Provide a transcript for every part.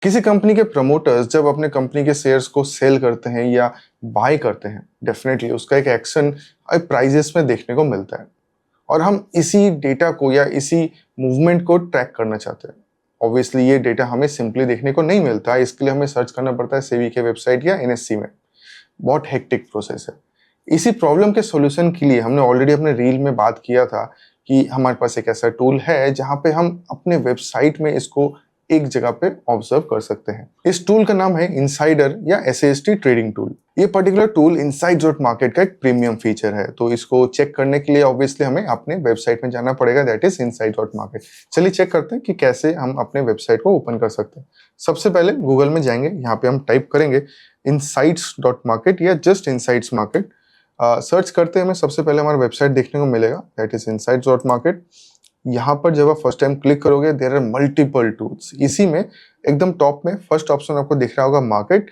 किसी कंपनी के प्रमोटर्स जब अपने कंपनी के शेयर्स को सेल करते हैं या बाय करते हैं, डेफिनेटली उसका एक एक्शन प्राइजेस में देखने को मिलता है और हम इसी डेटा को या इसी मूवमेंट को ट्रैक करना चाहते हैं। ऑब्वियसली ये डेटा हमें सिंपली देखने को नहीं मिलता, इसके लिए हमें सर्च करना पड़ता है सेबी के वेबसाइट या एनएससी में। बहुत हेक्टिक प्रोसेस है। इसी प्रॉब्लम के सॉल्यूशन के लिए हमने ऑलरेडी अपने रील में बात किया था कि हमारे पास एक ऐसा टूल है जहां पे हम अपने वेबसाइट में इसको एक जगह पे ऑब्जर्व कर सकते हैं। इस टूल का नाम है इनसाइडर या SAST ट्रेडिंग टूल। ये पर्टिकुलर टूल insights.market का एक प्रीमियम फीचर है, तो इसको चेक करने के लिए ऑब्वियसली हमें अपने वेबसाइट में जाना पड़ेगा, दैट इज insights.market। चलिए चेक करते हैं कि कैसे हम अपने वेबसाइट को ओपन कर सकते हैं। सबसे पहले गूगल में जाएंगे, यहाँ पे हम टाइप करेंगे insights.market या जस्ट insights market। सर्च करते हैं हमें सबसे पहले हमारा वेबसाइट देखने को मिलेगा, दैट इज insights.market। यहाँ पर जब आप फर्स्ट टाइम क्लिक करोगे देयर आर मल्टीपल टूल्स। इसी में एकदम टॉप में फर्स्ट ऑप्शन आपको दिख रहा होगा मार्केट।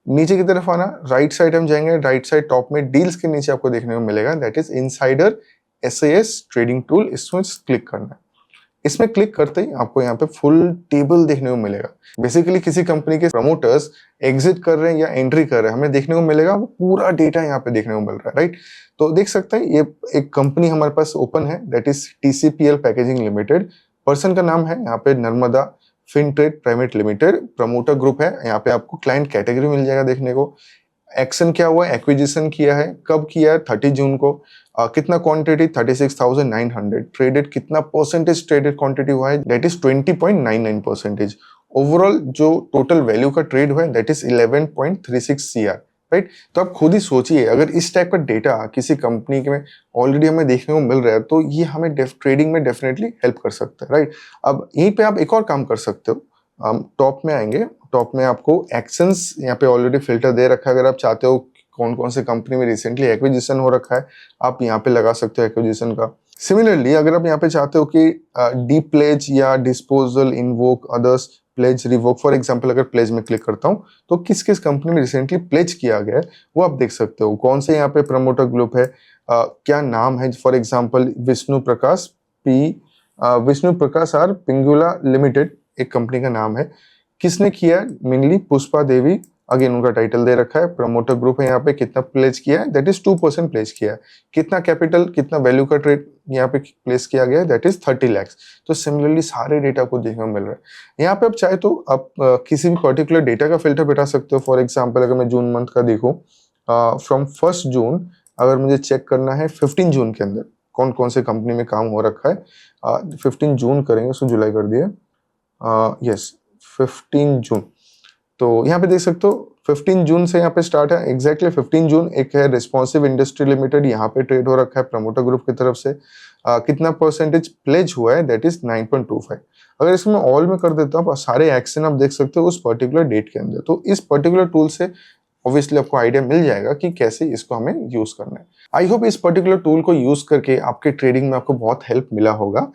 नीचे की तरफ आना, राइट साइड हम जाएंगे, राइट साइड टॉप में डील्स के नीचे आपको देखने को मिलेगा, that is insider SAS trading tool. इसमें क्लिक करना है। इसमें क्लिक करते ही आपको यहाँ पे फुल टेबल देखने को मिलेगा। बेसिकली किसी कंपनी के प्रमोटर्स एग्जिट कर रहे हैं या एंट्री कर रहे हैं, हमें देखने को मिलेगा, वो पूरा डेटा यहाँ पे देखने को मिल रहा है, राइट। तो देख सकते हैं ये एक कंपनी हमारे पास ओपन है, that is TCPL packaging limited. Person का नाम है यहाँ पे Narmada Fintrade private limited. Promoter group है, यहाँ पे आपको क्लाइंट कैटेगरी मिल जाएगा देखने को। एक्शन क्या हुआ, एक्विजिशन किया है, कब किया है, 30 जून को। कितना क्वांटिटी, 36,900। ट्रेडेड कितना परसेंटेज ट्रेडेड क्वांटिटी हुआ है, दैट इज 20.99%। ओवरऑल जो टोटल वैल्यू का ट्रेड हुआ है दैट इज 11.36 CR, राइट। तो आप खुद ही सोचिए, अगर इस टाइप का डेटा किसी कंपनी में ऑलरेडी हमें देखने को मिल रहा है तो ये हमें ट्रेडिंग में डेफिनेटली हेल्प कर सकता है, राइट। अब यहीं पे आप एक और काम कर सकते हो, हम टॉप में आएंगे, टॉप में आपको एक्शंस यहाँ पे ऑलरेडी फिल्टर दे रखा है। अगर आप चाहते हो कौन कौन से कंपनी में रिसेंटली एक्विजिशन हो रखा है, आप यहाँ पे लगा सकते हो एक्विजिशन का। सिमिलरली अगर आप यहाँ पे चाहते हो कि डी प्लेज या disposal, invoke, others, pledge, revoke, for example अगर प्लेज में क्लिक करता हूँ तो किस किस कंपनी में रिसेंटली प्लेज किया गया है वो आप देख सकते हो। कौन से यहाँ पे प्रमोटर ग्रुप है, क्या नाम है, for example Vishnu Prakash R Punglia limited एक कंपनी का नाम है। किसने किया, मेनली पुष्पा देवी, अगेन उनका टाइटल दे रखा है। प्रमोटर ग्रुप है यहाँ पे, कितना प्लेज किया है, दैट इज 2% प्लेज किया है। कितना कैपिटल, कितना वैल्यू का ट्रेड यहाँ पे प्लेस किया गया है, दैट इज 30 लाख। तो सिमिलरली सारे डेटा को देखने को मिल रहा है। यहाँ पे आप चाहे तो आप किसी भी पर्टिकुलर डेटा का फिल्टर बैठा सकते हो। फॉर एग्जाम्पल अगर मैं जून मंथ का देखूँ, फ्रॉम 1 जून अगर मुझे चेक करना है 15 जून के अंदर कौन कौन से कंपनी में काम हो रखा है, 15 जून करेंगे, उसको जुलाई कर दिया, यस 15 जून। तो यहाँ पे देख सकते हो 15 जून से यहाँ पे स्टार्ट है, एग्जैक्टली 15 जून। एक है रिस्पॉन्सिव इंडस्ट्री लिमिटेड, यहाँ पे ट्रेड हो रखा है प्रमोटर ग्रुप की तरफ से। कितना परसेंटेज प्लेज हुआ है, दैट इज 9.25। अगर इसमें ऑल में कर देता हूँ आप सारे एक्शन आप देख सकते हो उस पर्टिकुलर डेट के अंदर। तो इस पर्टिकुलर टूल से ऑब्वियसली आपको आइडिया मिल जाएगा कि कैसे इसको हमें यूज करना है। आई होप इस पर्टिकुलर टूल को यूज करके आपके ट्रेडिंग में आपको बहुत हेल्प मिला होगा।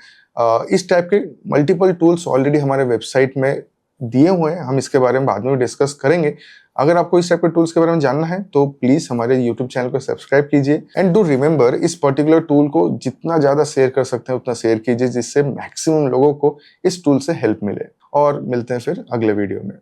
इस टाइप के मल्टीपल टूल्स ऑलरेडी हमारे वेबसाइट में दिए हुए हैं, हम इसके बारे में बाद में डिस्कस करेंगे। अगर आपको इस टाइप के टूल्स के बारे में जानना है तो प्लीज हमारे YouTube चैनल को सब्सक्राइब कीजिए एंड डू रिमेंबर इस पर्टिकुलर टूल को जितना ज्यादा शेयर कर सकते हैं उतना शेयर कीजिए, जिससे मैक्सिमम लोगों को इस टूल से हेल्प मिले। और मिलते हैं फिर अगले वीडियो में।